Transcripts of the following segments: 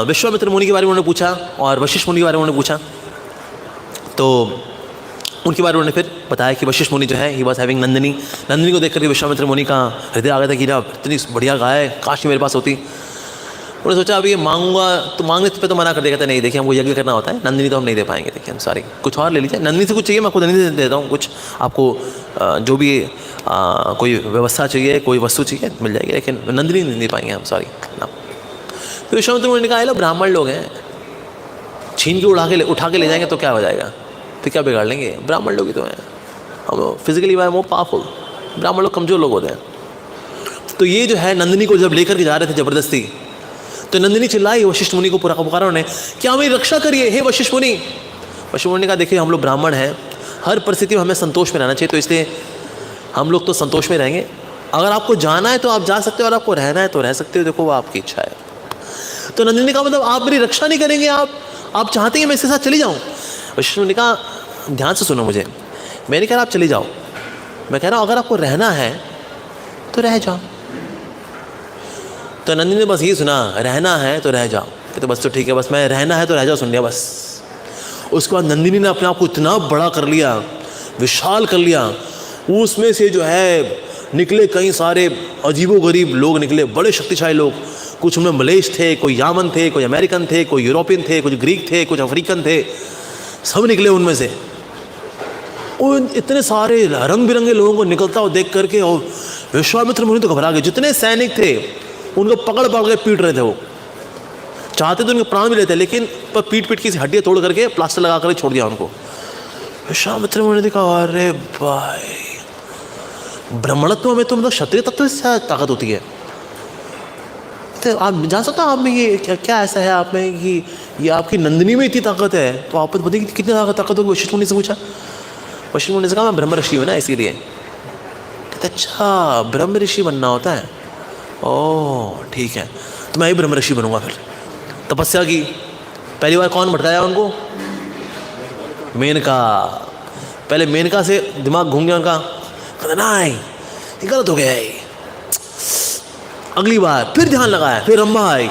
विश्वामित्र मुनि के बारे में उन्होंने पूछा और वशिष्ठ मुनि के बारे में उन्होंने पूछा। तो उनके बारे में उन्होंने फिर बताया कि वशिष्ठ मुनि जो है he was having Nandini. Nandini को देख करके विश्वामित्र मुनि का हृदय आ गया था कि ना इतनी बढ़िया गाय है, काश मेरे पास होती। उन्होंने सोचा अभी ये मांगूंगा तो मांगने पे तो मना कर देगा था, नहीं देखिए हमको यज्ञ करना होता है, नंदिनी तो हम नहीं दे पाएंगे, देखिए हम सॉरी, कुछ और ले लीजिए, नंदिनी से कुछ चाहिए मैं आपको नंदिनी से देता हूँ, कुछ आपको जो भी कोई व्यवस्था चाहिए, कोई वस्तु चाहिए मिल जाएगी, लेकिन नंदिनी नहीं दे पाएंगे हम, सॉरी ना। तो विश्वामित्र मुनि ने कहा लो ब्राह्मण लोग हैं, छीन के उठा के ले जाएंगे तो क्या हो जाएगा, तो क्या बिगाड़ लेंगे, ब्राह्मण लोग ही तो हैं, हम physically we are more powerful, Brahmin लोग कमजोर लोग होते हैं। तो ये जो है नंदिनी को जब लेकर के जा रहे थे ज़बरदस्ती, तो नंदिनी चिल्लाई वशिष्ठ मुनि को पूरा पुकारा उन्हें, क्या मेरी रक्षा करिए हे वशिष्ठ मुनि। वशिष्ठ मुनि ने कहा देखिए हम लोग ब्राह्मण हैं, हर परिस्थिति में हमें संतोष में रहना चाहिए, तो इसलिए हम लोग तो संतोष में रहेंगे, अगर आपको जाना है तो आप जा सकते हो और आपको रहना है तो रह सकते हो, देखो वो आपकी इच्छा है। तो नंदिनी ने कहा मतलब आप मेरी रक्षा नहीं करेंगे, आप चाहते हैं मैं इसके साथ चली जाऊँ। वशिष्ठ मुनि ने कहा ध्यान से सुनो मुझे, मैं नहीं कह रहा आप चली जाओ, मैं कह रहा हूँ अगर आपको रहना है तो रह जाओ। तो नंदिनी ने बस ये सुना रहना है तो रह जाओ, तो बस तो ठीक है, बस मैं रहना है तो रह जाओ सुन लिया बस। उसके बाद नंदिनी ने अपने आप को इतना बड़ा कर लिया, विशाल कर लिया, उसमें से जो है निकले कई सारे अजीबोगरीब लोग निकले, बड़े शक्तिशाली लोग, कुछ उनमें मलेश थे, कोई यामन थे, कोई अमेरिकन थे, कोई यूरोपियन थे, कुछ ग्रीक थे, कुछ अफ्रीकन थे, सब निकले उनमें से। उन इतने सारे रंग बिरंगे लोगों को निकलता हुआ देख करके और विश्वामित्र मुनि तो घबरा गए, जितने सैनिक थे उनको पकड़ के पीट रहे थे, वो चाहते तो उनके प्राण भी लेते, लेकिन पर पीट की हड्डियाँ तोड़ करके प्लास्टर लगा कर छोड़ दिया उनको। विश्वामित्र मुनि ने कहा अरे भाई ब्राह्मणत्व में तो मतलब क्षत्रिय तत्व से ताकत होती है, तो आप जान सकते हो आप में ये क्या ऐसा है आप में कि ये आपकी नंदिनी में इतनी ताकत है, तो आप बताइए कितनी ताकत होगी। वशिष्ठ मुनि से पूछा, वशिष्ठ मुनि से कहा मैं ब्रह्म ऋषि हूँ ना इसीलिए। कहते अच्छा ब्रह्म ऋषि बनना होता है, ओह ठीक है, तो मैं ही ब्रह्म ऋषि बनूंगा। फिर तपस्या की, पहली बार कौन भटकाया उनको, मेनका। पहले मेनका से दिमाग घूम गया उनका, कहते नहीं ये गलत हो गया है। अगली बार फिर ध्यान लगाया, फिर रंभा आई,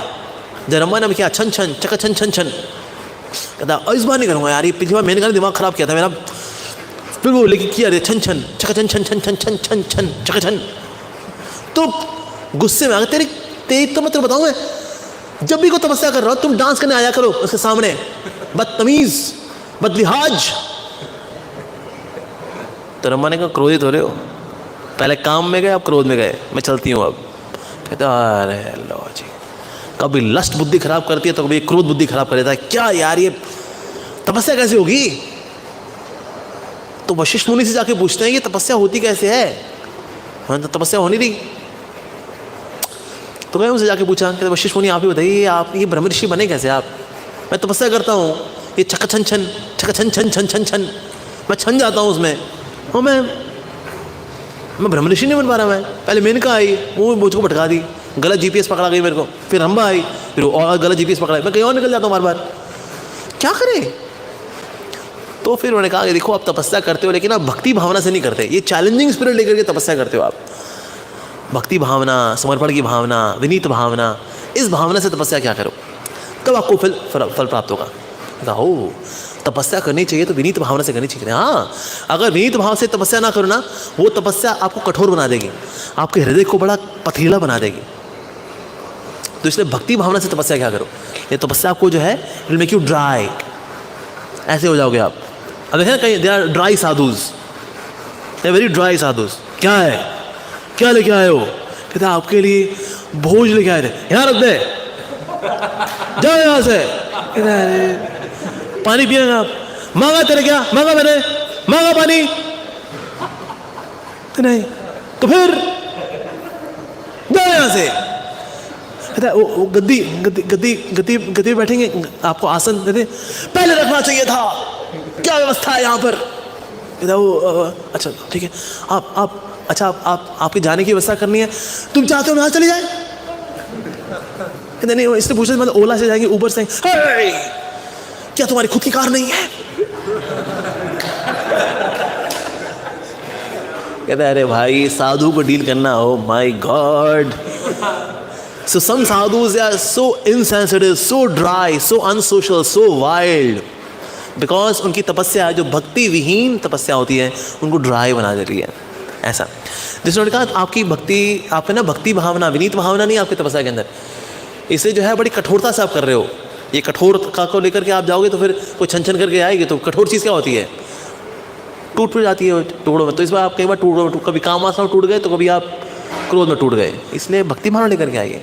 जब रंभा ने क्या छन छन चका छन छन छन, कहता इस बार नहीं करूँगा यार, ये पिछली बार मेनका ने दिमाग खराब किया था मेरा, फिर वो लेकिन किया रे छन छन चका छन छन छन छन छन छन छन चका छन। तो गुस्से में आ गए, तेरी तो मैं तेरे बताऊँ, जब भी कोई तपस्या कर रहा हो तुम डांस करने आया करो उसके सामने, बदतमीज बदलिहाज। तो रम्मा ने कहा क्रोधित हो रहे हो, पहले काम में गए अब क्रोध में गए, मैं चलती हूँ अब। कहता अरे लो जी, कभी लस्ट बुद्धि खराब करती है तो कभी क्रोध बुद्धि खराब कर देता है, क्या यार ये तपस्या कैसे होगी। तो वशिष्ठ मुनि से जाके पूछते हैं कि तपस्या होती कैसे है, तो तपस्या होनी रही। तो मैं उनसे जाके पूछा कि वशिष्ठ मुनि आप ही बताइए आप ये ब्रह्म ऋषि बने कैसे आप। मैं तपस्या करता हूँ, ये छक छन छन छक छन छन छन छन छन मैं छन जाता हूँ उसमें, और मैं ब्रह्म ऋषि नहीं बन पा रहा। मैं पहले मेनका आई, वो मुझको भटका दी, गलत जीपीएस पकड़ा गई मेरे को, फिर रंभा आई, फिर और गलत जीपीएस पकड़ा, मैं कहीं और निकल जाता हूँ बार बार, क्या करें। तो फिर उन्होंने कहा कि देखो आप तपस्या करते हो लेकिन आप भक्ति भावना से नहीं करते, ये चैलेंजिंग स्पिरिट लेकर के तपस्या करते हो आप, भक्ति भावना, समर्पण की भावना, विनीत भावना, इस भावना से तपस्या क्या करो तब आपको फल प्राप्त होगा। कहा हो तपस्या करनी चाहिए तो विनीत भावना से करनी चाहिए। हाँ अगर विनीत भाव से तपस्या ना करो ना, वो तपस्या आपको कठोर बना देगी, आपके हृदय को बड़ा पथरीला बना देगी। तो इसलिए भक्ति भावना से तपस्या क्या करो, ये तपस्या आपको जो है it will make you dry, ऐसे हो जाओगे आप। अब देखें कहीं they are dry sadhus, they very dry sadhus, क्या है क्या लेके आए हो, कहते आपके लिए भोज लेके आए थे, यहाँ रख दे, जाओ यहाँ से, पानी पिएगा आप, मांगा तेरे क्या, मांगा मैंने, मांगा पानी तो नहीं, तो फिर जाओ यहाँ से। कहता वो गद्दी गद्दी गद्दी गद्दी गद्दी बैठेंगे, आपको आसन देते, पहले रखना चाहिए था, क्या व्यवस्था है यहाँ पर। कहता वो अच्छा ठीक है, आप अच्छा आपकी जाने की व्यवस्था करनी है, तुम चाहते हो मैं यहाँ चले जाए। कहते नहीं इसलिए पूछते मतलब ओला से जाएंगे, उबर से जाएंगे, क्या तुम्हारी खुद की कार नहीं है। कहते अरे भाई साधु को डील करना हो, my God So some sadhus, they are so insensitive, so dry, so unsocial, so wild. Because उनकी तपस्या जो भक्ति विहीन तपस्या होती है उनको ड्राई बना देती है. ऐसा जिसने कहा आपकी भक्ति, आप ना भक्ति भावना, विनीत भावना नहीं आपकी तपस्या के अंदर, इसे जो है बड़ी कठोरता से आप कर रहे हो. ये कठोरता को लेकर के आप जाओगे तो फिर कोई छन छन करके आएगी. तो कठोर चीज़ क्या होती है? टूट जाती है टुकड़ों में. तो इस बार आप कई बार टुकड़ों में, कभी काम वासना टूट गए तो कभी आप क्रोध में टूट गए. इसलिए भक्ति भावना लेकर के आइए.